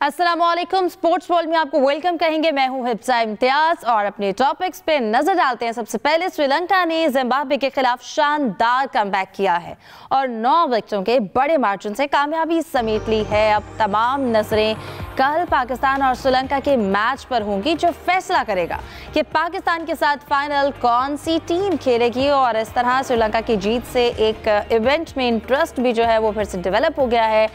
अस्सलामुअलैकुम। Sports world में आपको वेलकम कहेंगे। मैं हूं हिफ्जा इम्तियाज और अपने टॉपिक्स पे नजर डालते हैं। सबसे पहले श्रीलंका ने जिम्बाब्वे के खिलाफ शानदार कमबैक किया है और 9 विकेटों के बड़े मार्जिन से कामयाबी समेट ली है। अब तमाम नजरें कल पाकिस्तान और श्रीलंका के मैच पर होंगी, जो फैसला करेगा कि पाकिस्तान के साथ फाइनल कौन सी टीम खेलेगी। और इस तरह श्रीलंका की जीत से एक इवेंट में इंटरेस्ट भी जो है वो फिर से डेवलप हो गया है।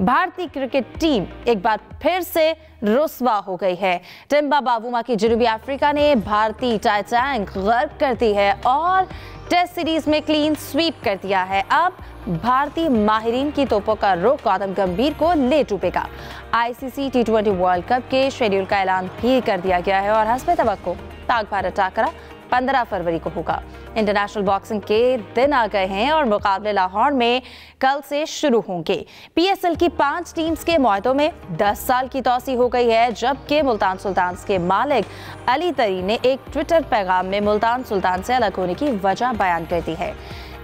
भारतीय क्रिकेट टीम एक बार फिर से रुस्वा हो गई है। टिम्बा बावुमा की जनूबी अफ्रीका ने भारतीय टाइटैंक गर्क कर दी है और टेस्ट सीरीज में क्लीन स्वीप कर दिया है। अब भारतीय माहिरीन की तोपों का रुख गौतम गंभीर को ले डूबेगा। आईसीसी टी20 वर्ल्ड कप के शेड्यूल का ऐलान भी कर दिया गया है और हस्बे तवक्को पाक भारत टाकरा 15 फरवरी को होगा। इंटरनेशनल बॉक्सिंग के दिन आ गए हैं और मुकाबले लाहौर में कल से शुरू होंगे। पीएसएल की 5 टीम्स के मुआहदों में 10 साल की तौसी हो गई है, जबकि मुल्तान सुल्तान्स के मालिक अली तरी ने एक ट्विटर पैगाम में मुल्तान सुल्तान से अलग होने की वजह बयान कर दी है।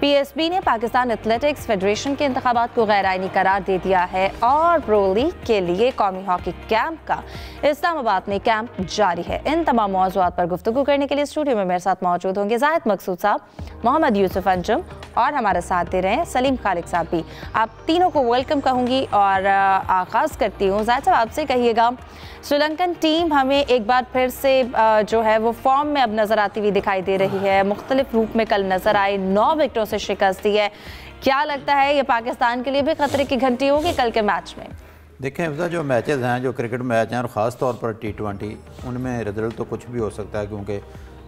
पीएसबी ने पाकिस्तान एथलेटिक्स फेडरेशन के इंतखाबात को गैर आईनी करार दे दिया है और प्रो लीग के लिए कौमी हॉकी कैंप का इस्लामाबाद में कैंप जारी है। इन तमाम मौज़ूआत पर गुफ्तगू करने के लिए स्टूडियो में मेरे साथ मौजूद होंगे जाहिद मकसूद साहब, मोहम्मद यूसुफ अंजुम और हमारे साथ दे रहे हैं सलीम खालिक साहब भी। आप तीनों को वेलकम कहूँगी और आगाज़ करती हूँ। जाहिद साहब, आपसे कहिएगा, श्रीलंकन टीम हमें एक बार फिर से जो है वो फॉर्म में अब नज़र आती हुई दिखाई दे रही है। मुख्तलिफ रूप में कल नज़र आई, 9 विकेटों से शिकस्त दी है। क्या लगता है ये पाकिस्तान के लिए भी खतरे की घंटी होगी कल के मैच में? देखें, जो मैचेस हैं, जो क्रिकेट मैच हैं और ख़ास तौर पर टी20, उनमें रिजल्ट तो कुछ भी हो सकता है, क्योंकि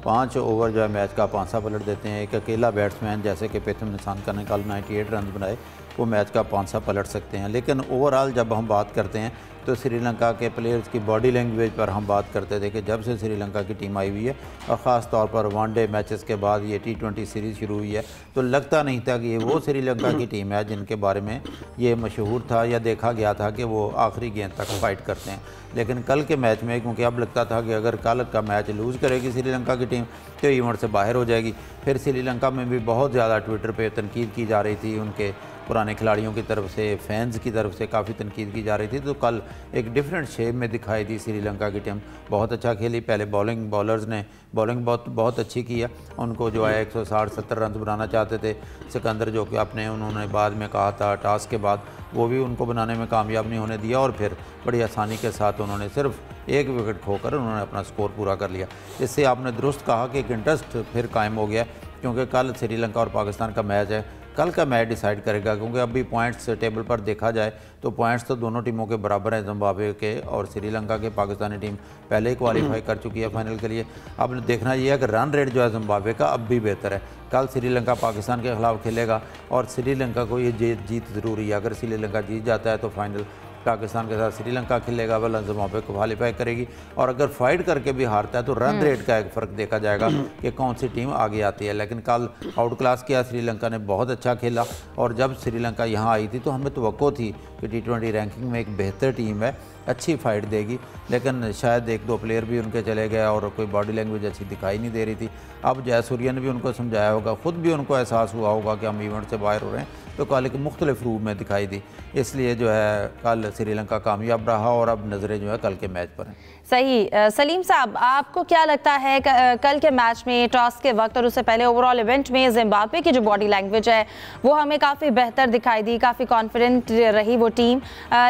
5 ओवर जो है मैच का पांसा पलट देते हैं। एक अकेला बैट्समैन जैसे कि प्रथम निशांका ने कल 98 रन बनाए, वो मैच का पांसा पलट सकते हैं। लेकिन ओवरऑल जब हम बात करते हैं तो श्रीलंका के प्लेयर्स की बॉडी लैंग्वेज पर हम बात करते थे कि जब से श्रीलंका की टीम आई हुई है और ख़ास तौर पर वनडे मैचेस के बाद ये टी20 सीरीज़ शुरू हुई है, तो लगता नहीं था कि ये वो श्रीलंका की टीम है जिनके बारे में ये मशहूर था या देखा गया था कि वो आखिरी गेंद तक फाइट करते हैं। लेकिन कल के मैच में, क्योंकि अब लगता था कि अगर कल का मैच लूज़ करेगी श्रीलंका की टीम तो इवेंट से बाहर हो जाएगी। फिर श्रीलंका में भी बहुत ज़्यादा ट्विटर पे तनकीद की जा रही थी, उनके पुराने खिलाड़ियों की तरफ से, फैंस की तरफ से काफ़ी तनकीद की जा रही थी। तो कल एक डिफरेंट शेप में दिखाई दी श्रीलंका की टीम, बहुत अच्छा खेली। पहले बॉलर्स ने बॉलिंग बहुत अच्छी की है। उनको जो है 160-70 रन बनाना चाहते थे सिकंदर, जो कि उन्होंने बाद में कहा था टॉस के बाद, वो भी उनको बनाने में कामयाब नहीं होने दिया और फिर बड़ी आसानी के साथ उन्होंने सिर्फ 1 विकेट खोकर उन्होंने अपना स्कोर पूरा कर लिया। इससे आपने दुरुस्त कहा कि एक इंटरेस्ट फिर कायम हो गया, क्योंकि कल श्रीलंका और पाकिस्तान का मैच है। कल का मैच डिसाइड करेगा, क्योंकि अभी पॉइंट्स टेबल पर देखा जाए तो पॉइंट्स तो दोनों टीमों के बराबर हैं, जिम्बाब्वे के और श्रीलंका के। पाकिस्तानी टीम पहले ही क्वालिफाई कर चुकी है फाइनल के लिए। अब देखना यह है कि रन रेट जो है जिम्बाब्वे का अब भी बेहतर है। कल श्रीलंका पाकिस्तान के खिलाफ खेलेगा और श्रीलंका को ये जीत ज़रूरी है। अगर श्रीलंका जीत जाता है तो फाइनल पाकिस्तान के साथ श्रीलंका खेलेगा, वरना जिम्बाब्वे को क्वालिफाई करेगी। और अगर फाइट करके भी हारता है तो रन रेट का एक फ़र्क देखा जाएगा कि कौन सी टीम आगे आती है। लेकिन कल आउट क्लास किया श्रीलंका ने, बहुत अच्छा खेला। और जब श्रीलंका यहाँ आई थी तो हमें तवक्को थी कि टी20 रैंकिंग में एक बेहतर टीम है, अच्छी फाइट देगी। लेकिन शायद 1-2 प्लेयर भी उनके चले गए और कोई बॉडी लैंग्वेज अच्छी दिखाई नहीं दे रही थी। अब जयसूर्या ने भी उनको समझाया होगा, ख़ुद भी उनको एहसास हुआ होगा कि हम इवेंट से बाहर हो रहे हैं, तो कल एक मुख्तलिफ रूप में दिखाई दी। इसलिए जो है कल श्रीलंका कामयाब रहा और अब नज़रें जो है कल के मैच पर हैं। सही। सलीम साहब, आपको क्या लगता है कल के मैच में टॉस के वक्त और उससे पहले ओवरऑल इवेंट में जिम्बाब्वे की जो बॉडी लैंग्वेज है वो हमें काफ़ी बेहतर दिखाई दी, काफ़ी कॉन्फिडेंट रही वो टीम,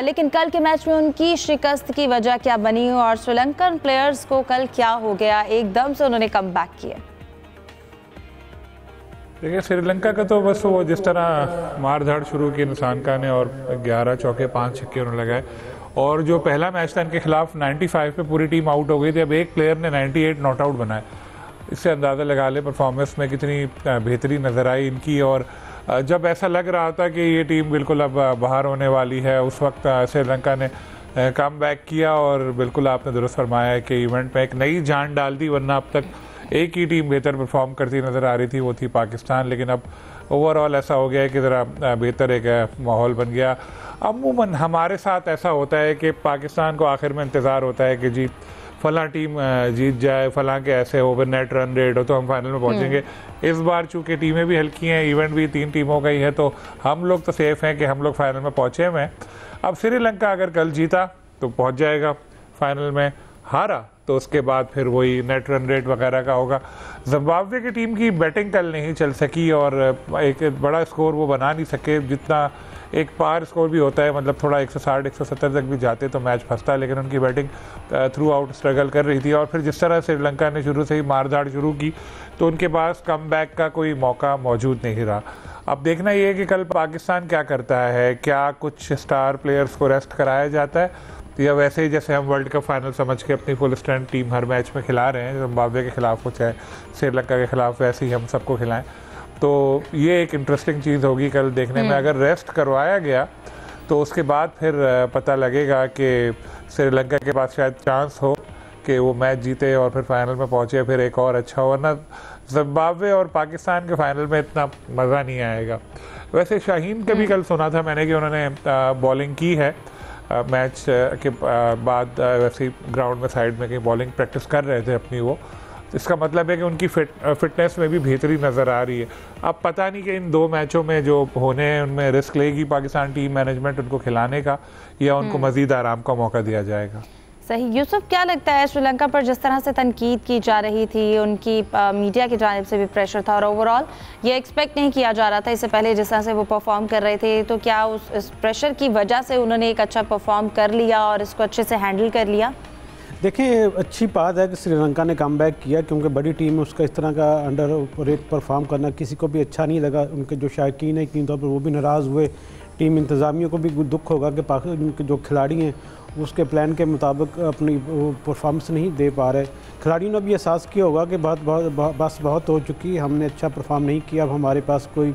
लेकिन कल के मैच में उनकी शिकस्त की वजह क्या बनी और श्रीलंकन प्लेयर्स को कल क्या हो गया, एकदम से उन्होंने कम बैक किया? देखिए, श्रीलंका का तो बस वो जिस तरह मार धाड़ शुरू की निशांका ने और 11 चौके 5 छक्के उन्होंने लगाए, और जो पहला मैच था इनके खिलाफ 95 पे पूरी टीम आउट हो गई थी। अब एक प्लेयर ने 98 नॉट आउट बनाए। इससे अंदाज़ा लगा ले परफॉर्मेंस में कितनी बेहतरी नज़र आई इनकी। और जब ऐसा लग रहा था कि ये टीम बिल्कुल अब बाहर होने वाली है, उस वक्त श्रीलंका ने कम बैक किया और बिल्कुल आपने दुरुस्त फरमाया कि इवेंट में एक नई जान डाल दी। वरना अब तक एक ही टीम बेहतर परफॉर्म करती नज़र आ रही थी, वो थी पाकिस्तान। लेकिन अब ओवरऑल ऐसा हो गया है कि ज़रा बेहतर एक माहौल बन गया। अमूमन हमारे साथ ऐसा होता है कि पाकिस्तान को आखिर में इंतज़ार होता है कि जी फलां टीम जीत जाए, फलां के ऐसे ओवर नेट रन रेट हो तो हम फाइनल में पहुंचेंगे। इस बार चूंकि टीमें भी हल्की हैं, इवेंट भी 3 टीमों का ही है, तो हम लोग तो सेफ हैं कि हम लोग फाइनल में पहुंचे हुए हैं। अब श्रीलंका अगर कल जीता तो पहुंच जाएगा फाइनल में, हारा तो उसके बाद फिर वही नेट रन रेट वगैरह का होगा। जिम्बाब्वे की टीम की बैटिंग कल नहीं चल सकी और एक बड़ा स्कोर वो बना नहीं सके, जितना एक पार स्कोर भी होता है, मतलब थोड़ा 160-170 तक भी जाते तो मैच फंसता है, लेकिन उनकी बैटिंग थ्रू आउट स्ट्रगल कर रही थी। और फिर जिस तरह श्रीलंका ने शुरू से ही मारधाड़ शुरू की तो उनके पास कम बैक का कोई मौका मौजूद नहीं रहा। अब देखना ये है कि कल पाकिस्तान क्या करता है, क्या कुछ स्टार प्लेयर्स को रेस्ट कराया जाता है या वैसे ही जैसे हम वर्ल्ड कप फाइनल समझ के अपनी फुल स्ट्रेंथ टीम हर मैच में खिला रहे हैं, जिम्बाब्वे के खिलाफ हो चाहे श्रीलंका के खिलाफ, वैसे ही हम सबको खिलाएं। तो ये एक इंटरेस्टिंग चीज़ होगी कल देखने में। अगर रेस्ट करवाया गया तो उसके बाद फिर पता लगेगा कि श्रीलंका के पास शायद चांस हो कि वो मैच जीते और फिर फाइनल में पहुंचे, फिर एक और अच्छा हो, वरना जिम्बाब्वे और पाकिस्तान के फाइनल में इतना मज़ा नहीं आएगा। वैसे शाहीन का भी कल सुना था मैंने कि उन्होंने बॉलिंग की है मैच के बाद, वैसे ही ग्राउंड में साइड में कहीं बॉलिंग प्रैक्टिस कर रहे थे अपनी वो, इसका मतलब है कि उनकी फिटनेस में भी बेहतरी नज़र आ रही है। अब पता नहीं कि इन 2 मैचों में जो होने हैं उनमें रिस्क लेगी पाकिस्तान टीम मैनेजमेंट उनको खिलाने का या उनको मज़ीद आराम का मौका दिया जाएगा। सही। यूसुफ, क्या लगता है श्रीलंका पर जिस तरह से तनकीद की जा रही थी, उनकी मीडिया की जानिब से भी प्रेशर था और ओवरऑल ये एक्सपेक्ट नहीं किया जा रहा था इससे पहले जिस तरह से वो परफॉर्म कर रहे थे, तो क्या इस प्रेशर की वजह से उन्होंने एक अच्छा परफॉर्म कर लिया और इसको अच्छे से हैंडल कर लिया? देखिए, अच्छी बात है कि श्रीलंका ने कम बैक किया, क्योंकि बड़ी टीम है उसका इस तरह का अंडर रेट परफॉर्म करना किसी को भी अच्छा नहीं लगा। उनके जो शायकीन है यकीन तौर पर वो भी नाराज़ हुए, टीम इंतज़ामिया को भी दुख होगा कि उनके जो खिलाड़ी हैं उसके प्लान के मुताबिक अपनी परफॉर्मेंस नहीं दे पा रहे। खिलाड़ियों ने भी एहसास किया होगा कि बस बहुत हो चुकी, हमने अच्छा परफॉर्म नहीं किया, अब हमारे पास कोई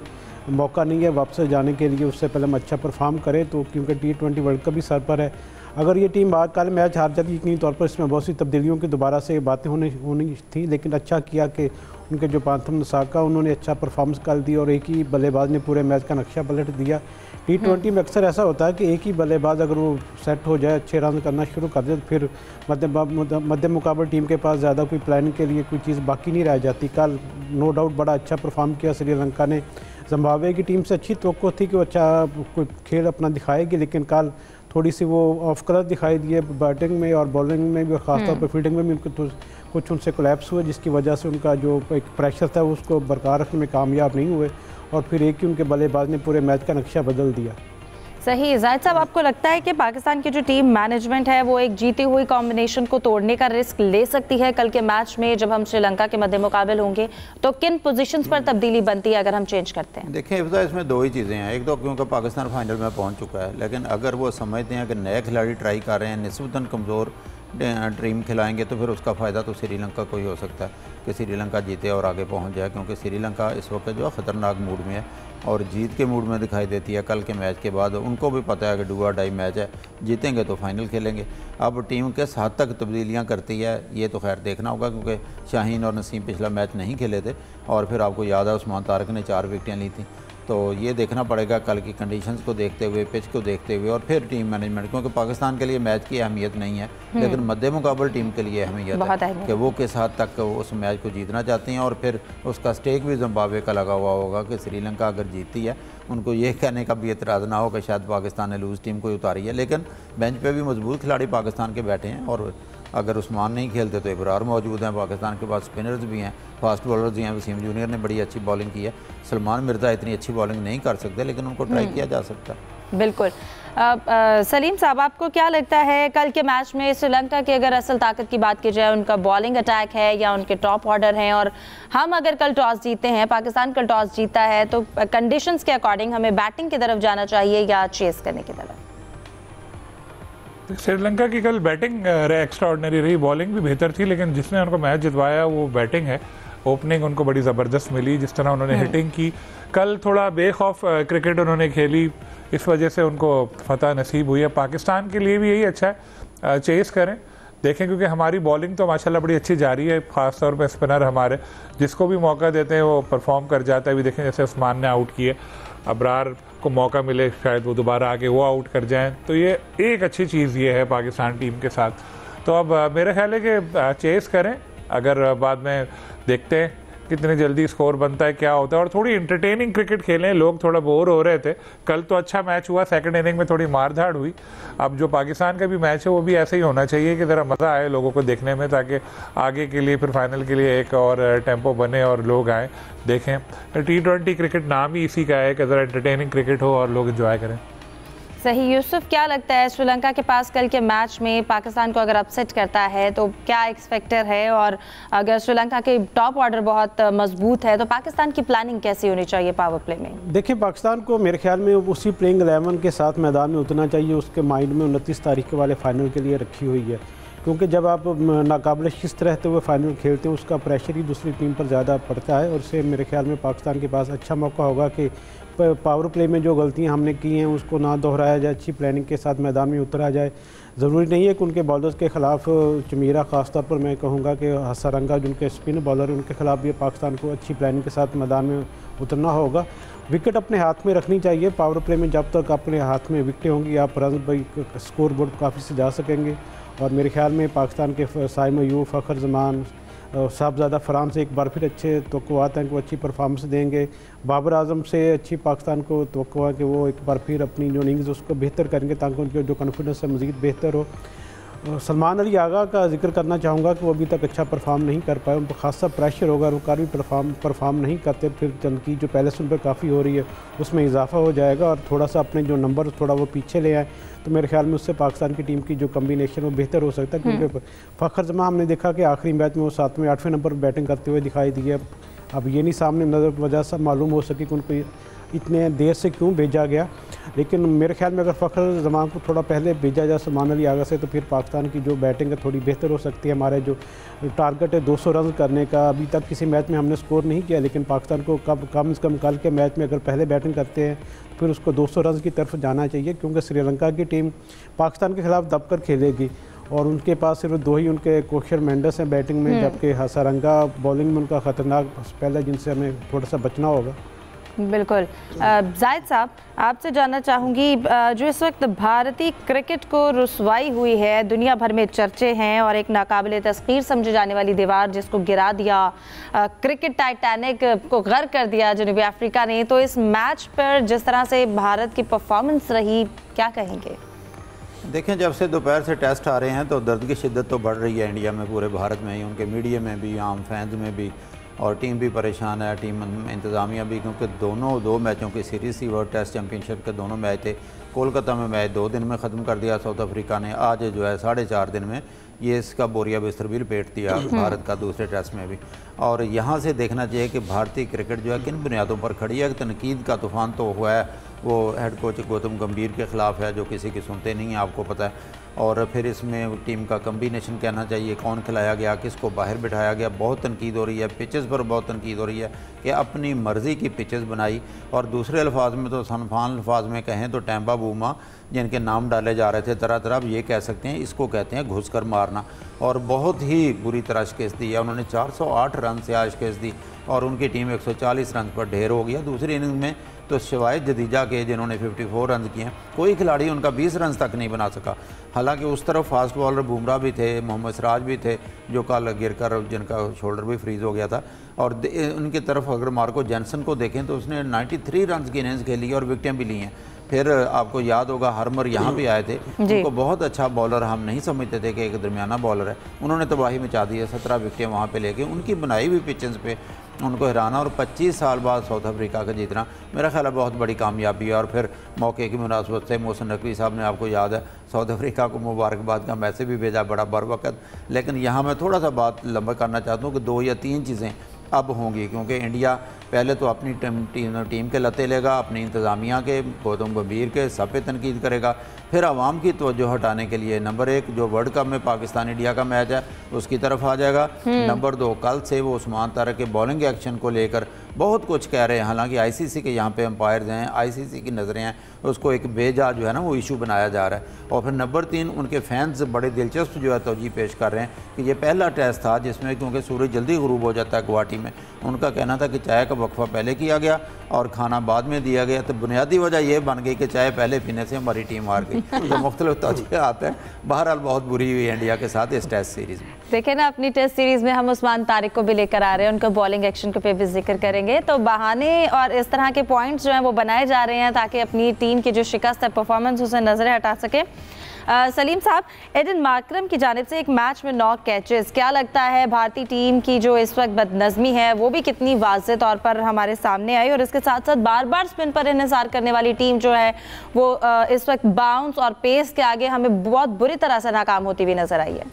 मौका नहीं है वापस जाने के लिए, उससे पहले हम अच्छा परफॉर्म करें। तो क्योंकि T20 वर्ल्ड कप भी सर पर है, अगर ये टीम आज कल मैच हार जाती यकीनी तौर पर इसमें बहुत सी तब्दीलियों की दोबारा से बातें होनी थी, लेकिन अच्छा किया कि उनके जो पांथम नसाका उन्होंने अच्छा परफॉर्मेंस कर दी और एक ही बल्लेबाज ने पूरे मैच का नक्शा पलट दिया। T20 में अक्सर ऐसा होता है कि एक ही बल्लेबाज अगर वो सेट हो जाए, अच्छे रन करना शुरू कर दे, तो फिर मध्य मुकाबले टीम के पास ज़्यादा कोई प्लानिंग के लिए कोई चीज़ बाकी नहीं रह जाती। कल नो डाउट बड़ा अच्छा परफॉर्म किया श्रीलंका ने। जिम्बाब्वे की टीम से अच्छी तवक्को थी कि वो अच्छा कोई खेल अपना दिखाएगी, लेकिन कल थोड़ी सी वो ऑफ कलर दिखाई दिए बैटिंग में और बॉलिंग में भी, और ख़ासतौर पर फील्डिंग में भी उनको तो कुछ उनसे कोलैप्स हुए, जिसकी वजह से उनका जो एक प्रेशर था उसको बरकरार रखने में कामयाब नहीं हुए और फिर एक ही उनके बल्लेबाज ने पूरे मैच का नक्शा बदल दिया। सही। जाहिद साहब, आपको लगता है कि पाकिस्तान की जो टीम मैनेजमेंट है वो एक जीती हुई कॉम्बिनेशन को तोड़ने का रिस्क ले सकती है कल के मैच में जब हम श्रीलंका के मद्दे मुकाबल होंगे? तो किन पोजीशंस पर तब्दीली बनती है अगर हम चेंज करते हैं? देखिए इफ्ता, इसमें 2 ही चीज़ें हैं। एक तो क्योंकि पाकिस्तान फाइनल में पहुंच चुका है, लेकिन अगर वो समझते हैं कि नए खिलाड़ी ट्राई कर रहे हैं, निस्बतन कमज़ोर टीम खिलाएंगे, तो फिर उसका फ़ायदा तो श्रीलंका को ही हो सकता है कि श्रीलंका जीते और आगे पहुंच जाए, क्योंकि श्रीलंका इस वक्त जो ख़तरनाक मूड में है और जीत के मूड में दिखाई देती है। कल के मैच के बाद उनको भी पता है कि डू और डाई मैच है, जीतेंगे तो फाइनल खेलेंगे। अब टीम किस हद तक तब्दीलियाँ करती है ये तो खैर देखना होगा, क्योंकि शाहीन और नसीम पिछला मैच नहीं खेले थे और फिर आपको याद है उस्मान तारिक ने 4 विकेटें ली थी। तो ये देखना पड़ेगा कल की कंडीशंस को देखते हुए, पिच को देखते हुए और फिर टीम मैनेजमेंट, क्योंकि पाकिस्तान के लिए मैच की अहमियत नहीं है, लेकिन मद्दे मुकाबल टीम के लिए अहमियत है कि वो किस हद तक उस मैच को जीतना चाहती हैं। और फिर उसका स्टेक भी जिम्बाब्वे का लगा हुआ होगा कि श्रीलंका अगर जीतती है उनको ये कहने का भी एतराज़ ना हो कि शायद पाकिस्तान ने लूज़ टीम को उतारी है, लेकिन बेंच पे भी मजबूत खिलाड़ी पाकिस्तान के बैठे हैं और अगर उस्मान नहीं खेलते तो इब्रार मौजूद हैं, पाकिस्तान के पास स्पिनर्स भी हैं, फास्ट बॉलर्स भी हैं। वसीम जूनियर ने बड़ी अच्छी बॉलिंग की है, सलमान मिर्ज़ा इतनी अच्छी बॉलिंग नहीं कर सकते, लेकिन उनको ट्राई किया जा सकता है। बिल्कुल। सलीम साहब, आपको क्या लगता है कल के मैच में श्रीलंका की अगर असल ताकत की बात की जाए, उनका बॉलिंग अटैक है या उनके टॉप ऑर्डर हैं, और हम अगर कल टॉस जीतते हैं, पाकिस्तान कल टॉस जीता है, तो कंडीशंस के अकॉर्डिंग हमें बैटिंग की तरफ जाना चाहिए या चेस करने की तरफ? श्रीलंका की कल बैटिंग एक्स्ट्रा ऑर्डिनरी रही, बॉलिंग भी बेहतर थी, लेकिन जिसने उनको मैच जितवाया वो बैटिंग है। ओपनिंग उनको बड़ी ज़बरदस्त मिली, जिस तरह उन्होंने हिटिंग की, कल थोड़ा बेखौफ क्रिकेट उन्होंने खेली, इस वजह से उनको फतह नसीब हुई है। पाकिस्तान के लिए भी यही अच्छा है, चेस करें, देखें, क्योंकि हमारी बॉलिंग तो माशाल्लाह बड़ी अच्छी जा रही है, ख़ास तौर पे स्पिनर हमारे जिसको भी मौका देते हैं वो परफॉर्म कर जाता है। अभी देखें जैसे उस्मान ने आउट किए, अबरार को मौका मिले शायद वो दोबारा आके वो आउट कर जाएं, तो ये एक अच्छी चीज़ ये है पाकिस्तान टीम के साथ। तो अब मेरा ख्याल है कि चेस करें, अगर बाद में देखते हैं कितने जल्दी स्कोर बनता है, क्या होता है, और थोड़ी इंटरटेनिंग क्रिकेट खेलें। लोग थोड़ा बोर हो रहे थे, कल तो अच्छा मैच हुआ, सेकंड इनिंग में थोड़ी मारधाड़ हुई। अब जो पाकिस्तान का भी मैच है वो भी ऐसे ही होना चाहिए कि ज़रा मज़ा आए लोगों को देखने में, ताकि आगे के लिए फिर फाइनल के लिए एक और टेम्पो बने और लोग आएँ देखें। T20 क्रिकेट नाम ही इसी का है कि ज़रा एंटरटेनिंग क्रिकेट हो और लोग एंजॉय करें। सही। यूसुफ, क्या लगता है श्रीलंका के पास कल के मैच में पाकिस्तान को अगर अपसेट करता है तो क्या एक्स फैक्टर है, और अगर श्रीलंका के टॉप ऑर्डर बहुत मजबूत है तो पाकिस्तान की प्लानिंग कैसी होनी चाहिए पावर प्ले में? देखिए, पाकिस्तान को मेरे ख्याल में उसी प्लेइंग 11 के साथ मैदान में उतरना चाहिए। उसके माइंड में 29 तारीख के वाले फाइनल के लिए रखी हुई है, क्योंकि जब आप नाकाबिल शिस्त रहते हुए फाइनल खेलते हैं उसका प्रेशर ही दूसरी टीम पर ज़्यादा पड़ता है, और इससे मेरे ख्याल में पाकिस्तान के पास अच्छा मौका होगा कि पावर प्ले में जो गलतियां हमने की हैं उसको ना दोहराया जाए, अच्छी प्लानिंग के साथ मैदान में उतरा जाए। ज़रूरी नहीं है कि उनके बॉलर्स के ख़िलाफ़ चमीरा ख़ासतौर पर मैं कहूँगा कि हसरंगा जो उनके स्पिन बॉलर उनके ख़िलाफ़ भी पाकिस्तान को अच्छी प्लानिंग के साथ मैदान में उतरना होगा। विकेट अपने हाथ में रखनी चाहिए। पावर प्ले में जब तक अपने हाथ में विकेटें होंगी आप रन भाई स्कोर बोर्ड काफ़ी से जा सकेंगे, और मेरे ख्याल में पाकिस्तान के साइम अयूब, फ़खर जमान, साहबज़ादा फरहान से एक बार फिर अच्छे तवक्कुआत हैं कि वो अच्छी परफॉर्मेंस देंगे। बाबर आजम से अच्छी पाकिस्तान को तवक्कुआ है कि वो एक बार फिर अपनी जो इनिंग्स उसको बेहतर करेंगे ताकि उनकी जो कॉन्फिडेंस है मज़ीद बेहतर हो। सलमान अली आगा का जिक्र करना चाहूँगा कि वो अभी तक अच्छा परफॉर्म नहीं कर पाए, उन पर खासा प्रेशर होगा, वो भी परफॉर्म नहीं करते फिर तनकीद जो पहले से उन पर काफ़ी हो रही है उसमें इजाफा हो जाएगा, और थोड़ा सा अपने जो नंबर थोड़ा वो पीछे ले आए तो मेरे ख्याल में उससे पाकिस्तान की टीम की जो कम्बिनेशन वो बेहतर हो सकता है। क्योंकि फ़खर जमान हमने देखा कि आखिरी मैच में वो 7वें 8वें नंबर पर बैटिंग करते हुए दिखाई दिए। अब ये नहीं सामने नज़र वजह से मालूम हो सके कि उनको इतने देर से क्यों भेजा गया, लेकिन मेरे ख्याल में अगर फ़खर जमान को थोड़ा पहले भेजा जाए सलमान अली आगा से तो फिर पाकिस्तान की जो बैटिंग है थोड़ी बेहतर हो सकती है। हमारे जो टारगेट है 200 रन करने का, अभी तक किसी मैच में हमने स्कोर नहीं किया, लेकिन पाकिस्तान को कम से कम कल के मैच में अगर पहले बैटिंग करते हैं तो फिर उसको 200 रन की तरफ जाना चाहिए, क्योंकि श्रीलंका की टीम पाकिस्तान के खिलाफ दबकर खेलेगी और उनके पास सिर्फ 2 ही उनके कोशर मेंडस हैं बैटिंग में, जबकि हसरंगा बॉलिंग में उनका ख़तरनाक स्पेल है जिनसे हमें थोड़ा सा बचना होगा। बिल्कुल। जाहिद साहब, आपसे जानना चाहूँगी, जो इस वक्त भारतीय क्रिकेट को रुसवाई हुई है, दुनिया भर में चर्चे हैं, और एक नाकाबिले तस्खीर समझे जाने वाली दीवार जिसको गिरा दिया, क्रिकेट टाइटैनिक को गर्क कर दिया जनूबी अफ्रीका ने, तो इस मैच पर जिस तरह से भारत की परफॉर्मेंस रही, क्या कहेंगे? देखें, जब से दोपहर से टेस्ट आ रहे हैं तो दर्द की शिद्दत तो बढ़ रही है इंडिया में, पूरे भारत में ही, उनके मीडिया में भी, आम फैंस में भी, और टीम भी परेशान है, टीम इंतज़ामिया भी, क्योंकि 2 मैचों की सीरीज़ थी। वर्ल्ड टेस्ट चैम्पियनशिप के 2 मैच थे। कोलकाता में मैच 2 दिन में ख़त्म कर दिया साउथ अफ्रीका ने, आज जो है 4.5 दिन में ये इसका बोरिया बिस्तर भी लपेट दिया भारत का दूसरे टेस्ट में भी। और यहाँ से देखना चाहिए कि भारतीय क्रिकेट जो है किन बुनियादों पर खड़ी है। तनकीद का तूफ़ान तो हुआ है, वो हेड कोच गौतम गंभीर के ख़िलाफ़ है जो किसी की सुनते नहीं है, आपको पता है। और फिर इसमें टीम का कम्बिनेशन कहना चाहिए, कौन खिलाया गया, किसको बाहर बिठाया गया, बहुत तनकीद हो रही है। पिचेस पर बहुत तनकीद हो रही है कि अपनी मर्ज़ी की पिचेस बनाई, और दूसरे अल्फाज में तो सनफान अल्फाज में कहें तो टैम्पा बूमा जिनके नाम डाले जा रहे थे तरह तरह, अब ये कह सकते हैं इसको कहते हैं घुस कर मारना, और बहुत ही बुरी तरह शिकस्त दी है उन्होंने। 408 रन से आज शिकस्त दी और उनकी टीम 140 रन पर ढेर हो गया। दूसरी इनिंग में तो सिवाय जदीजा के जिन्होंने 54 रन किए हैं, कोई खिलाड़ी उनका 20 रन तक नहीं बना सका। हालांकि उस तरफ फास्ट बॉलर बुमराह भी थे, मोहम्मद सिराज भी थे जो कल गिर कर जिनका शोल्डर भी फ्रीज़ हो गया था। और उनकी तरफ अगर मार्को जैनसन को देखें तो उसने 93 रन की इनिंग्स खेली और विकेटें भी ली हैं। फिर आपको याद होगा हरमर यहाँ भी आए थे, उनको बहुत अच्छा बॉलर हम नहीं समझते थे कि एक दरमियाना बॉलर है, उन्होंने तबाही मचा दी है। 17 विकेटें वहाँ पे लेके उनकी बनाई हुई पिचेस पे उनको हराना, और 25 साल बाद साउथ अफ्रीका का जीतना मेरा ख्याल है बहुत बड़ी कामयाबी है। और फिर मौके की मुनासबत से मोहसिन नकवी साहब ने, आपको याद है, साउथ अफ्रीका को मुबारकबाद का मैसेज भी भेजा बड़ा बर वक्त। लेकिन यहाँ मैं थोड़ा सा बात लंबा करना चाहता हूँ कि 2 या 3 चीज़ें अब होंगी, क्योंकि इंडिया पहले तो अपनी टीम के लते लेगा, अपनी इंतज़ामिया के, गौतम गंभीर के, सब पे तनकीद करेगा। फिर आवाम की तवज्जो हटाने के लिए नंबर 1 जो वर्ल्ड कप में पाकिस्तान इंडिया का मैच है उसकी तरफ आ जाएगा। नंबर 2 कल से वो उस्मान तारक के बॉलिंग एक्शन को लेकर बहुत कुछ कह रहे हैं, हालांकि आईसीसी के यहाँ पे अंपायर्स हैं, आईसीसी की नज़रें हैं, उसको एक बेजा जो है ना वो इशू बनाया जा रहा है। और फिर नंबर 3 उनके फैंस बड़े दिलचस्प जो है तवज्जो पेश कर रहे हैं कि ये पहला टेस्ट था जिसमें, क्योंकि सूरज जल्दी गुरूब हो जाता है गुवाहाटी में, उनका कहना था कि चाय का का वक्फा पहले किया गया और खाना बाद में दिया गया। तो बुनियादी वजह यह बन गई कि चाय पहले पीने से हमारी टीम हार गई। तो मुख्तलिफ तौजीहात है। बहरहाल बहुत बुरी हुई इंडिया के साथ इस टेस्ट सीरीज़ में। देखें ना, अपनी टेस्ट सीरीज में हम उस्मान तारिक को भी लेकर आ रहे हैं, उनका बॉलिंग एक्शन पे भी जिक्र करेंगे। तो बहाने और इस तरह के पॉइंट्स जो हैं वो बनाए जा रहे हैं ताकि अपनी टीम की जो शिकस्त है परफॉर्मेंस उसे नजरें हटा सके। सलीम साहब, एडन मार्करम की जानिब से एक मैच में 9 कैचेस, क्या लगता है भारतीय टीम की जो इस वक्त बदनज़मी है वो भी कितनी वाज़ेह तौर पर हमारे सामने आई, और इसके साथ साथ बार बार स्पिन पर इन्हिसार करने वाली टीम जो है वो इस वक्त बाउंस और पेस के आगे हमें बहुत बुरी तरह से नाकाम होती हुई नजर आई है।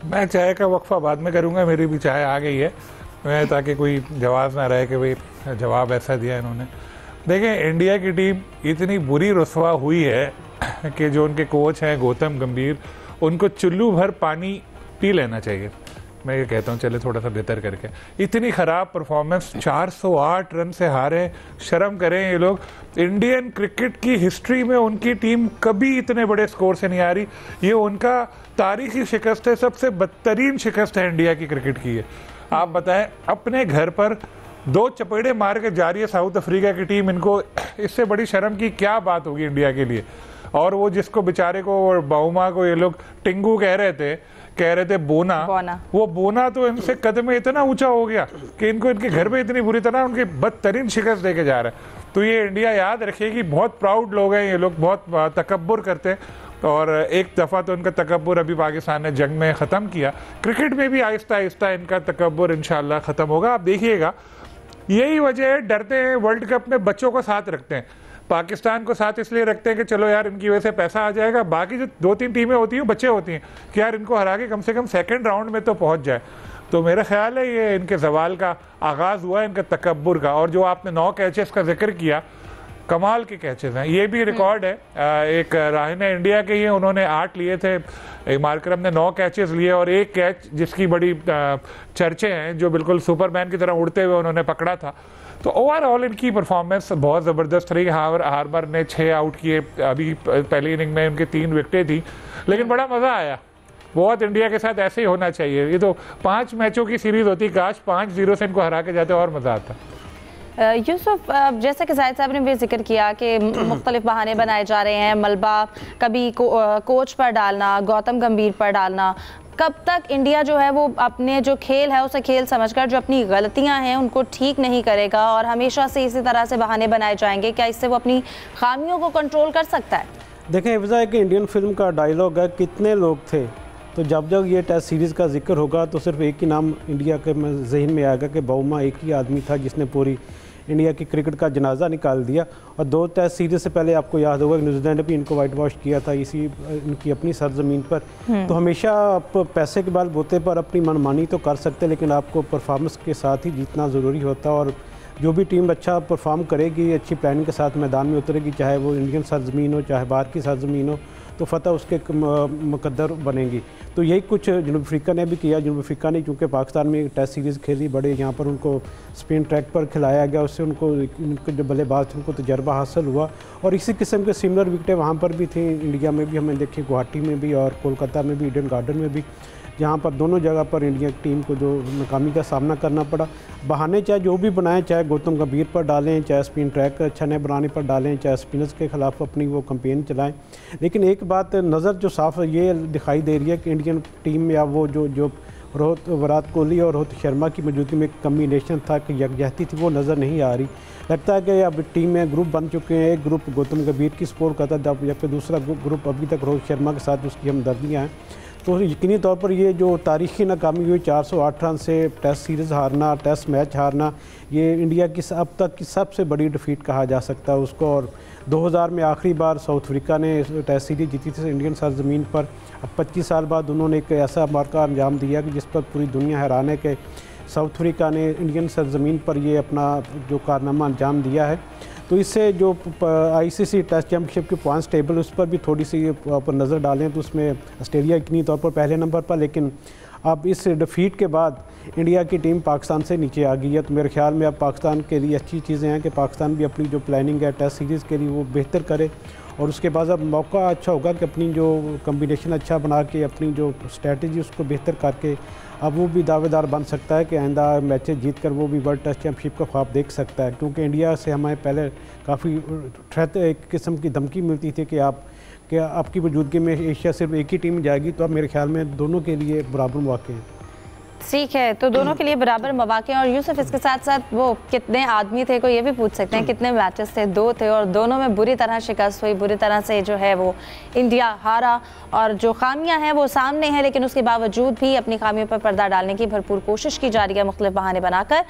मैं चाय का वक्फा बाद में करूंगा, मेरी भी चाय आ गई है, मैं ताकि कोई जवाब ना रहे कि भाई जवाब ऐसा दिया इन्होंने। देखें, इंडिया की टीम इतनी बुरी रुसवा हुई है कि जो उनके कोच हैं गौतम गंभीर, उनको चुल्लू भर पानी पी लेना चाहिए। मैं ये कहता हूँ चले थोड़ा सा बेहतर करके। इतनी ख़राब परफॉर्मेंस, 408 रन से हारे, शर्म करें ये लोग। इंडियन क्रिकेट की हिस्ट्री में उनकी टीम कभी इतने बड़े स्कोर से नहीं आ रही। ये उनका तारीखी शिकस्त है, सबसे बदतरीन शिकस्त है इंडिया की क्रिकेट की है। आप बताएं, अपने घर पर 2 चपेड़े मार के जा रही है साउथ अफ्रीका की टीम, इनको इससे बड़ी शर्म की क्या बात होगी इंडिया के लिए। और वो जिसको बेचारे को और बाउमा को ये लोग टिंगू कह रहे थे बोना, वो बोना तो इनसे कदम में इतना ऊंचा हो गया कि इनको इनके घर पे इतनी बुरी तरह उनकी बदतरीन शिकस्त देके जा रहा है। तो ये इंडिया याद रखेगी, बहुत प्राउड लोग हैं ये लोग, बहुत तकब्बुर करते हैं। और एक दफ़ा तो इनका तकब्बुर अभी पाकिस्तान ने जंग में ख़त्म किया। क्रिकेट में भी आहिस्ता आहिस्ता इनका तकब्बुर इंशाल्लाह ख़त्म होगा, आप देखिएगा। यही वजह है, डरते हैं वर्ल्ड कप में बच्चों को साथ रखते हैं। पाकिस्तान को साथ इसलिए रखते हैं कि चलो यार इनकी वजह से पैसा आ जाएगा, बाकी जो 2-3 टीमें होती हैं बच्चे होती हैं कि यार इनको हरा के कम से कम सेकंड राउंड में तो पहुंच जाए। तो मेरा ख्याल है ये इनके जवाल का आगाज़ हुआ है, इनके तकब्बुर का। और जो आपने 9 कैचेस का जिक्र किया, कमाल के कैचेस हैं, ये भी रिकॉर्ड है। एक राहिन इंडिया के ही, उन्होंने 8 लिए थे, मार्करम ने 9 कैचेस लिए और 1 कैच जिसकी बड़ी चर्चे हैं, जो बिल्कुल सुपरमैन की तरह उड़ते हुए उन्होंने पकड़ा था। तो ओवरऑल इनकी परफॉर्मेंस बहुत ज़बरदस्त रही। हार्बर ने 6 आउट किए, अभी पहली इनिंग में उनकी 3 विकेटें थी, लेकिन बड़ा मज़ा आया। बहुत इंडिया के साथ ऐसे ही होना चाहिए। ये तो 5 मैचों की सीरीज़ होती, काश 5-0 से इनको हरा के जाते और मज़ा आता। यूसुफ, जैसे कि जाहिद साहब ने भी जिक्र किया कि मुख्तलिफ बहाने बनाए जा रहे हैं, मलबा कभी कोच पर डालना, गौतम गंभीर पर डालना, कब तक इंडिया जो है वो अपने जो खेल है उसे खेल समझकर जो अपनी गलतियां हैं उनको ठीक नहीं करेगा और हमेशा से इसी तरह से बहाने बनाए जाएंगे? क्या इससे वो अपनी खामियों को कंट्रोल कर सकता है? देखें, हिफ्ज़ा है कि इंडियन फिल्म का डायलॉग है, कितने लोग थे। तो जब जब ये टेस्ट सीरीज़ का जिक्र होगा तो सिर्फ एक ही नाम इंडिया के जहन में आएगा कि बाउमा एक ही आदमी था जिसने पूरी इंडिया की क्रिकेट का जनाजा निकाल दिया। और 2 टेस्ट सीरीज़ से पहले आपको याद होगा कि न्यूजीलैंड ने भी इनको वाइट वॉश किया था इसी इनकी अपनी सरजमीन पर। तो हमेशा आप पैसे के बाल बोते पर अपनी मनमानी तो कर सकते, लेकिन आपको परफॉर्मेंस के साथ ही जीतना ज़रूरी होता है। और जो भी टीम अच्छा परफॉर्म करेगी, अच्छी प्लानिंग के साथ मैदान में उतरेगी, चाहे वो इंडियन सरजमीन हो चाहे बाहर की सरजमीन हो, तो फतह उसके मुकद्दर बनेगी। तो यही कुछ जनूब अफ्रीका ने भी किया। जनूब अफ्रीका ने चूँकि पाकिस्तान में टेस्ट सीरीज़ खेली, बड़े यहाँ पर उनको स्पिन ट्रैक पर खिलाया गया, उससे उनके जो बल्लेबाज थे उनको तजर्बा हासिल हुआ। और इसी किस्म के सिमिलर विकेटें वहाँ पर भी थी, इंडिया में भी हमें देखी, गुवाहाटी में भी और कोलकाता में भी, ईडन गार्डन में भी, जहाँ पर दोनों जगह पर इंडिया की टीम को जो नाकामी का सामना करना पड़ा। बहाने चाहे जो भी बनाएं, चाहे गौतम गंभीर पर डालें, चाहे स्पिन ट्रैक अच्छा नहीं बनाने पर डालें, चाहे स्पिनर्स के खिलाफ अपनी वो कैंपेन चलाएं, लेकिन एक बात नज़र जो साफ ये दिखाई दे रही है कि इंडियन टीम या वो जो विराट कोहली और रोहित शर्मा की मौजूदगी में एक कम्बिनेशन था कि यकजहती थी, वो नज़र नहीं आ रही। लगता है कि अब टीम में ग्रुप बन चुके हैं, एक ग्रुप गौतम गंभीर की सपोर्ट करता था, जबकि दूसरा ग्रुप अभी तक रोहित शर्मा के साथ उसकी हमदर्दियाँ हैं। तो यकीनी तौर पर ये जो तारीख़ी नाकामी हुई 408 रन से टेस्ट सीरीज़ हारना, टेस्ट मैच हारना, ये इंडिया की अब तक की सबसे बड़ी डिफीट कहा जा सकता है उसको। और 2000 में आखिरी बार साउथ अफ्रीका ने टेस्ट सीरीज़ जीती थी इंडियन सरजमीन पर। अब 25 साल बाद उन्होंने एक ऐसा मार्का अंजाम दिया कि जिस पर पूरी दुनिया हैरान है कि साउथ अफ्रीका ने इंडियन सरजमीन पर ये अपना जो कारनामा अंजाम दिया है। तो इससे जो आईसीसी टेस्ट चैम्पियनशिप की पॉइंट्स टेबल उस पर भी थोड़ी सी पर नज़र डालें तो उसमें ऑस्ट्रेलिया इतनी तौर पर पहले नंबर पर, लेकिन अब इस डिफीट के बाद इंडिया की टीम पाकिस्तान से नीचे आ गई है, तो मेरे ख्याल में अब पाकिस्तान के लिए अच्छी चीज़ें हैं कि पाकिस्तान भी अपनी जो प्लानिंग है टेस्ट सीरीज़ के लिए वो बेहतर करे, और उसके बाद अब मौका अच्छा होगा कि अपनी जो कम्बिनेशन अच्छा बना के अपनी जो स्ट्रेटजी उसको बेहतर करके अब वो भी दावेदार बन सकता है कि आइंदा मैचेस जीत कर वो भी वर्ल्ड टेस्ट चैम्पियनशिप का ख्वाब देख सकता है। क्योंकि इंडिया से हमें पहले काफ़ी एक किस्म की धमकी मिलती थी कि आपकी मौजूदगी में एशिया सिर्फ एक ही टीम जाएगी, तो अब मेरे ख्याल में दोनों के लिए बराबर मौके हैं। ठीक है, तो दोनों के लिए बराबर मौके हैं। और यूसुफ, इसके साथ साथ वो कितने आदमी थे को ये भी पूछ सकते हैं, कितने मैचेस थे? 2 थे, और दोनों में बुरी तरह शिकस्त हुई, बुरी तरह से जो है वो इंडिया हारा, और जो खामियां हैं वो सामने हैं, लेकिन उसके बावजूद भी अपनी खामियों पर पर्दा डालने की भरपूर कोशिश की जा रही है मुख्तलिफ बहाने बनाकर।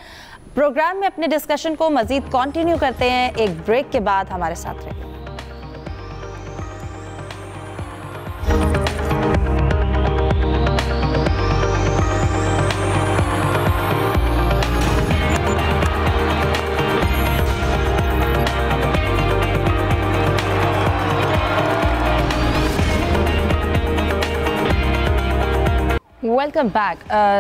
प्रोग्राम में अपने डिस्कशन को मजीद कंटिन्यू करते हैं एक ब्रेक के बाद। हमारे साथ रहिए। Welcome back.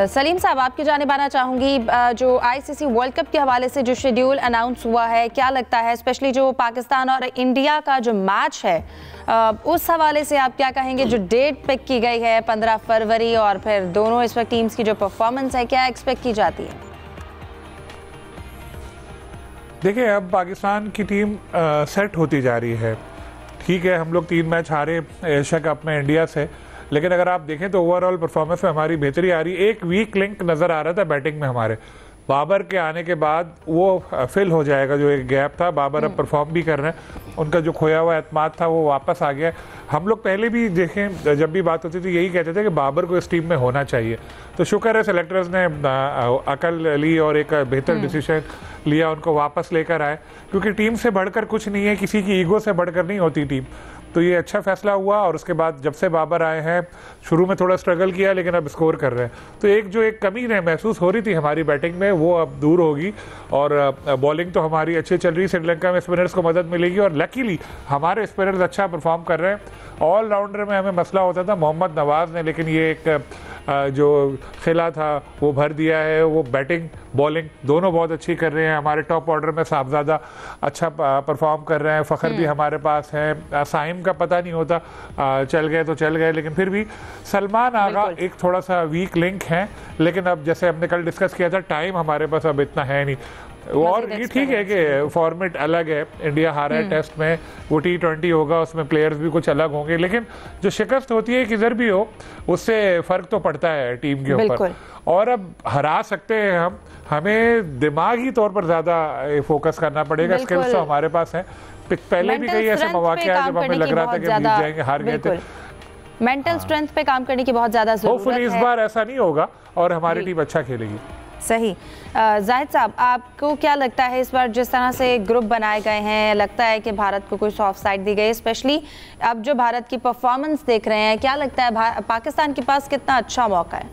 सलीम साहब, आपकी जानिब आना चाहूँगी, जो आईसीसी वर्ल्ड कप के हवाले से जो शेड्यूल अनाउंस हुआ है, क्या लगता है, स्पेशली जो पाकिस्तान और इंडिया का जो मैच है उस हवाले से आप क्या कहेंगे? जो डेट पिक की गई है 15 फरवरी, और फिर दोनों इस वक्त टीम्स की जो परफॉर्मेंस है, क्या एक्सपेक्ट की जाती है? देखिए, अब पाकिस्तान की टीम सेट होती जा रही है। ठीक है, हम लोग 3 मैच हारे एशिया कप में इंडिया से, लेकिन अगर आप देखें तो ओवरऑल परफॉर्मेंस में हमारी बेहतरी आ रही है। एक वीक लिंक नज़र आ रहा था बैटिंग में हमारे, बाबर के आने के बाद वो फिल हो जाएगा जो एक गैप था। बाबर अब परफॉर्म भी कर रहे हैं, उनका जो खोया हुआ एतमाद था वो वापस आ गया। हम लोग पहले भी देखें, जब भी बात होती थी यही कहते थे कि बाबर को इस टीम में होना चाहिए, तो शुक्र है सेलेक्टर्स ने अकल ली और एक बेहतर डिसीजन लिया, उनको वापस लेकर आए, क्योंकि टीम से बढ़कर कुछ नहीं है, किसी की ईगो से बढ़कर नहीं होती टीम। तो ये अच्छा फैसला हुआ, और उसके बाद जब से बाबर आए हैं, शुरू में थोड़ा स्ट्रगल किया लेकिन अब स्कोर कर रहे हैं, तो एक कमी महसूस हो रही थी हमारी बैटिंग में, वो अब दूर होगी। और बॉलिंग तो हमारी अच्छी चल रही है, श्रीलंका में स्पिनर्स को मदद मिलेगी, और लकीली हमारे स्पिनर्स अच्छा परफॉर्म कर रहे हैं। ऑलराउंडर में हमें मसला होता था मोहम्मद नवाज ने, लेकिन ये एक जो खिला था वो भर दिया है। वो बैटिंग बॉलिंग दोनों बहुत अच्छी कर रहे हैं। हमारे टॉप ऑर्डर में साहबजादा अच्छा परफॉर्म कर रहे हैं, फ़खर भी हमारे पास है, साइम का पता नहीं होता, चल गए तो चल गए, लेकिन फिर भी सलमान आगा एक थोड़ा सा वीक लिंक है। लेकिन अब जैसे हमने कल डिस्कस किया था, टाइम हमारे पास अब इतना है नहीं, और ये ठीक है कि फॉर्मेट अलग है, इंडिया हारा है टेस्ट में, वो T20 होगा, उसमें प्लेयर्स भी कुछ अलग होंगे, लेकिन जो शिकस्त होती है किधर भी हो उससे फ़र्क तो पड़ता है टीम के ऊपर। और अब हरा सकते हैं हम, हमें दिमागी तौर पर ज़्यादा फोकस करना पड़ेगा, स्किल्स तो हमारे पास हैं। पहले भी कई ऐसे मौके आए जब हमें लग रहा था कि जीत जाएंगे, हार गए थे। मेंटल स्ट्रेंथ पे काम करने की बहुत ज़्यादा ज़रूरत है। इस बार ऐसा नहीं होगा और हमारी टीम अच्छा खेलेगी। सही। जाहिद साहब, आपको क्या लगता है इस बार जिस तरह से ग्रुप बनाए गए हैं, लगता है कि भारत को कोई सॉफ्ट साइड दी गई, स्पेशली अब जो भारत की परफॉर्मेंस देख रहे हैं, क्या लगता है पाकिस्तान के पास कितना अच्छा मौका है?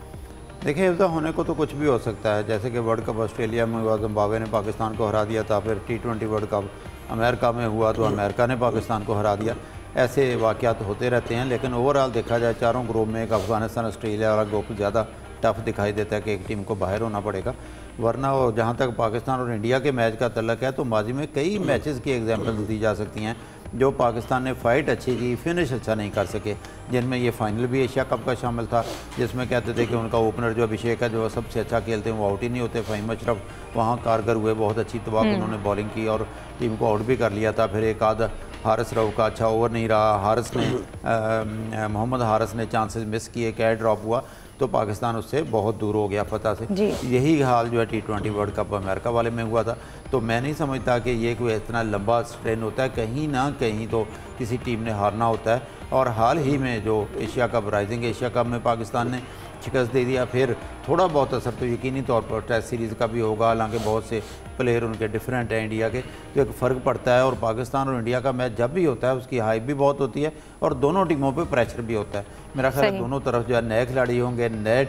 देखिए, इफ्ता होने को तो कुछ भी हो सकता है, जैसे कि वर्ल्ड कप ऑस्ट्रेलिया में हुआ, जिम्बाब्वे ने पाकिस्तान को हरा दिया था, फिर T20 वर्ल्ड कप अमेरिका में हुआ तो अमेरिका ने पाकिस्तान को हरा दिया। ऐसे वाक़यात होते रहते हैं, लेकिन ओवरऑल देखा जाए चारों ग्रुप में एक अफगानिस्तान ऑस्ट्रेलिया वाला ग्रुप ज़्यादा टफ दिखाई देता है कि एक टीम को बाहर होना पड़ेगा। वरना वो जहाँ तक पाकिस्तान और इंडिया के मैच का तल्लक है, तो माजी में कई मैचेस की एग्जांपल्स दी जा सकती हैं जो पाकिस्तान ने फ़ाइट अच्छी की, फिनिश अच्छा नहीं कर सके, जिनमें ये फाइनल भी एशिया कप का शामिल था, जिसमें कहते थे कि उनका ओपनर जो अभिषेक है, जो सबसे अच्छा खेलते हैं, वो आउट ही नहीं होते। फ़हीम अशरफ वहाँ कारगर हुए, बहुत अच्छी तबाक उन्होंने बॉलिंग की और टीम को आउट भी कर लिया था। फिर एक आध हारिस रऊफ का अच्छा ओवर नहीं रहा, हारिस ने मोहम्मद हारिस ने चांसेस मिस किए, कैच ड्रॉप हुआ, तो पाकिस्तान उससे बहुत दूर हो गया फतह से। यही हाल जो है T20 वर्ल्ड कप अमेरिका वाले में हुआ था। तो मैं नहीं समझता कि ये कोई इतना लंबा स्ट्रेन होता है, कहीं ना कहीं तो किसी टीम ने हारना होता है। और हाल ही में जो Asia cup, rising Asia cup में पाकिस्तान ने शिकस्त दे दिया, फिर थोड़ा बहुत असर तो यकीनी तौर पर टेस्ट सीरीज़ का भी होगा, हालांकि बहुत से प्लेयर उनके डिफरेंट हैं इंडिया के, तो एक फ़र्क पड़ता है। और पाकिस्तान और इंडिया का मैच जब भी होता है उसकी हाइप भी बहुत होती है और दोनों टीमों पे प्रेशर भी होता है। मेरा ख्याल है दोनों तरफ जो है नए खिलाड़ी होंगे, नई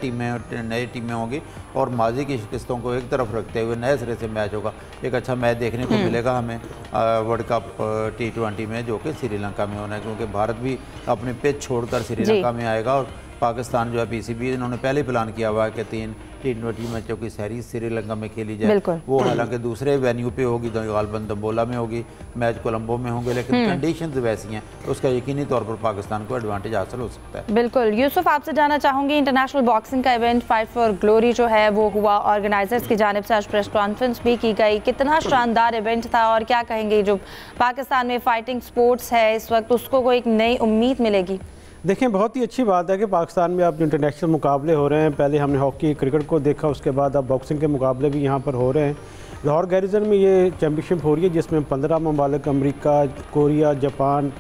टीमें होंगी, और माजी की शिकस्तों को एक तरफ रखते हुए नए सिरे से मैच होगा। एक अच्छा मैच देखने को मिलेगा हमें वर्ल्ड कप T20 में, जो कि श्रीलंका में होना है, क्योंकि भारत भी अपने पिच छोड़कर श्रीलंका में आएगा और पाकिस्तान जो है PCB इन्होंने पहले प्लान किया हुआ है कि 3 T20 मैचों की सीरीज श्रीलंका में खेली जाए। वो हालांकि दूसरे वेन्यू पे होगी, गालबन दम्बोला में होगी, मैच कोलंबो में होंगे, लेकिन कंडीशंस वैसी हैं, उसका यकीनी तौर पर पाकिस्तान को एडवांटेज हासिल हो सकता है। बिल्कुल। यूसुफ, आपसे जानना चाहूँगी, इंटरनेशनल बॉक्सिंग का इवेंट फाइट फॉर ग्लोरी जो है वो हुआ, ऑर्गेनाइजर्स की जानिब से आज प्रेस कॉन्फ्रेंस भी की गई, कितना शानदार इवेंट था और क्या कहेंगे जो पाकिस्तान में फाइटिंग स्पोर्ट्स है इस वक्त उसको कोई एक नई उम्मीद मिलेगी? देखें, बहुत ही अच्छी बात है कि पाकिस्तान में अब इंटरनेशनल मुकाबले हो रहे हैं। पहले हमने हॉकी क्रिकेट को देखा, उसके बाद अब बॉक्सिंग के मुकाबले भी यहाँ पर हो रहे हैं। लाहौर गैरिजन में ये चैम्पियनशिप हो रही है जिसमें 15 ममालिक, America, Korea, Japan,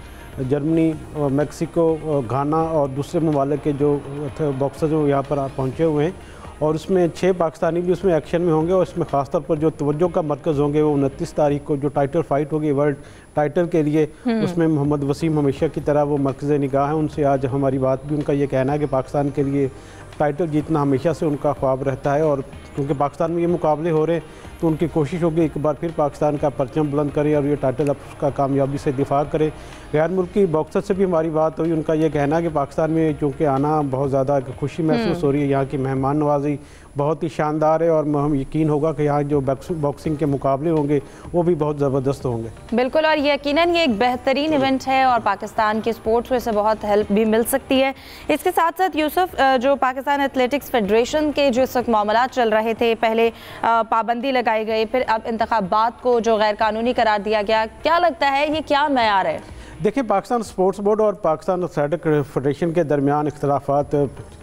Germany, Mexico, Ghana और दूसरे ममालिक के जो बॉक्सर जो यहाँ पर पहुँचे हुए हैं, और उसमें 6 पाकिस्तानी भी उसमें एक्शन में होंगे। और इसमें ख़ासतौर पर जो तवज्जो का मरकज़ होंगे वो 29 तारीख को जो टाइटल फाइट होगी वर्ल्ड टाइटल के लिए, उसमें मोहम्मद वसीम हमेशा की तरह वो मरकज़ निगाह है। उनसे आज हमारी बात भी, उनका ये कहना है कि पाकिस्तान के लिए टाइटल जीतना हमेशा से उनका ख्वाब रहता है, और क्योंकि पाकिस्तान में ये मुकाबले हो रहे हैं तो उनकी कोशिश होगी एक बार फिर पाकिस्तान का परचम बुलंद करे और ये टाइटल अब उसका कामयाबी से दिफा करे। गैर मुल्की बॉक्सर से भी हमारी बात हुई, उनका ये कहना है कि पाकिस्तान में चूँकि आना बहुत ज़्यादा खुशी महसूस हो रही है, यहाँ की मेहमान नवाजी बहुत ही शानदार है, और हम यकीन होगा कि यहाँ जो बॉक्सिंग के मुकाबले होंगे वो भी बहुत ज़बरदस्त होंगे। बिल्कुल, और यकीनन ये एक बेहतरीन इवेंट है और पाकिस्तान की स्पोर्ट्स को इससे बहुत हेल्प भी मिल सकती है। इसके साथ साथ यूसुफ, जो पाकिस्तान एथलेटिक्स फेडरेशन के जो इस वक्त मामला चल रहे थे, पहले पाबंदी लगाई गई, फिर अब इंतखाबात को जो गैर कानूनी करार दिया गया, क्या लगता है ये क्या मैयार है? देखिए, पाकिस्तान स्पोर्ट्स बोर्ड और पाकिस्तान एथलेटिक्स फेडरेशन के दरमियान इख्तलाफात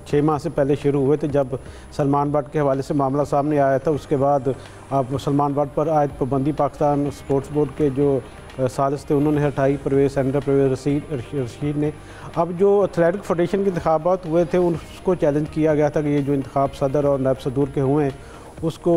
6 माह से पहले शुरू हुए थे, जब सलमान बट के हवाले से मामला सामने आया था। उसके बाद अब सलमान बट पर आयद पाबंदी पाकिस्तान स्पोर्ट्स बोर्ड के जो सालिस थे उन्होंने हटाई, सेनेटर परवेज़ रशीद ने। अब जो एथलेटिक फेडरेशन के इंतखाबात हुए थे उसको चैलेंज किया गया था कि ये जो इंतखाब सदर और नायब सदूर के हुए हैं उसको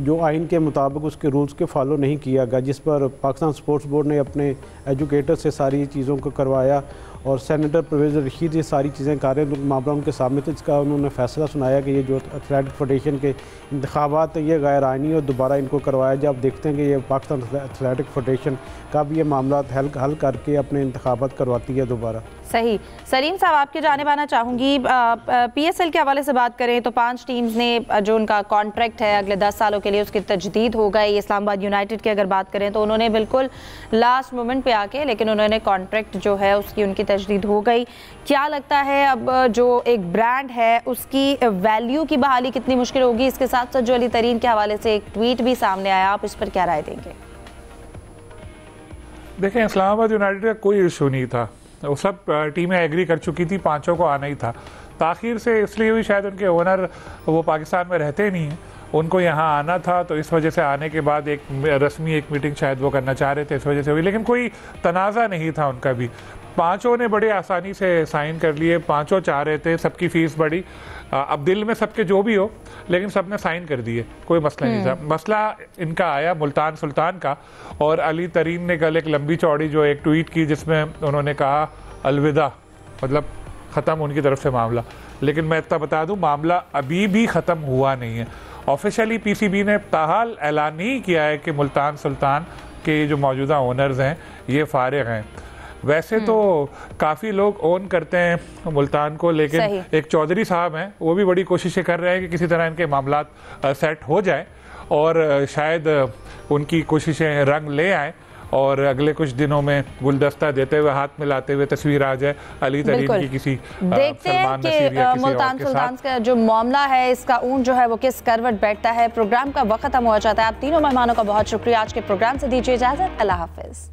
जो आइन के मुताबिक उसके रूल्स के फॉलो नहीं किया गया, जिस पर पाकिस्तान स्पोर्ट्स बोर्ड ने अपने एजुकेटर से सारी चीज़ों को करवाया और सेनेटर परवेज़ रशीद ये सारी चीज़ें कर रहे हैं। मामला उनके सामने तो इसका उन्होंने फैसला सुनाया कि ये जो एथलेटिक फेडरेशन के इंतखाबात ये गैर आइनी और दोबारा इनको करवाया जाए। अब देखते हैं कि ये पाकिस्तान एथलेटिक फेडरेशन का भी ये मामला हल करके अपने इंतखाबात करवाती है दोबारा। सही। सलीम साहब, आपके जाने आना चाहूँगी, PSL के हवाले से बात करें तो 5 टीम्स ने जो उनका कॉन्ट्रैक्ट है अगले 10 सालों के लिए उसकी तजदीद हो गई। इस्लामाबाद यूनाइटेड की अगर बात करें तो उन्होंने बिल्कुल लास्ट मोमेंट पे आके, लेकिन उन्होंने कॉन्ट्रैक्ट जो है उसकी उनकी तजदीद हो गई। क्या लगता है अब जो एक ब्रांड है उसकी वैल्यू की बहाली कितनी मुश्किल होगी? इसके साथ साथ जो अली तरीन के हवाले से एक ट्वीट भी सामने आया, आप इस पर क्या राय देंगे? देखें, इस्लामाबाद यूनाइटेड का कोई इशू नहीं था, वो सब टीमें एग्री कर चुकी थी, 5 को आना ही था। ताखिर से इसलिए हुई, शायद उनके ओनर वो पाकिस्तान में रहते नहीं हैं, उनको यहाँ आना था, तो इस वजह से आने के बाद एक रस्मी एक मीटिंग शायद वो करना चाह रहे थे, इस वजह से हुई। लेकिन कोई तनाज़ा नहीं था उनका भी, 5 ने बड़े आसानी से साइन कर लिए, 5 चाह रहे थे, सबकी फ़ीस बढ़ी। अब दिल में सबके जो भी हो, लेकिन सब ने साइन कर दिए, कोई मसला नहीं था। मसला इनका आया मुल्तान सुल्तान का, और अली तरीन ने कल एक लंबी चौड़ी जो एक ट्वीट की जिसमें उन्होंने कहा अलविदा, मतलब ख़त्म उनकी तरफ से मामला। लेकिन मैं इतना बता दूं, मामला अभी भी ख़त्म हुआ नहीं है। ऑफिशियली PCB ने ताहाल ऐलान नहीं किया है कि मुल्तान सुल्तान के जो मौजूदा ओनर्स हैं ये फारिग हैं। वैसे तो काफ़ी लोग ओन करते हैं मुल्तान को, लेकिन एक चौधरी साहब हैं, वो भी बड़ी कोशिशें कर रहे हैं कि किसी तरह इनके मामला सेट हो जाए और शायद उनकी कोशिशें रंग ले आए और अगले कुछ दिनों में गुलदस्ता देते हुए, हाथ मिलाते हुए तस्वीर आ जाए अली तरीन की किसी देखते हैं कि मुल्तान सुल्तान का जो मामला है इसका ऊंट जो है वो किस करवट बैठता है। प्रोग्राम का वक्त खत्म हो जाता है। आप तीनों मेहमानों का बहुत शुक्रिया। आज के प्रोग्राम से दीजिए इजाजत। अल्लाह हाफिज।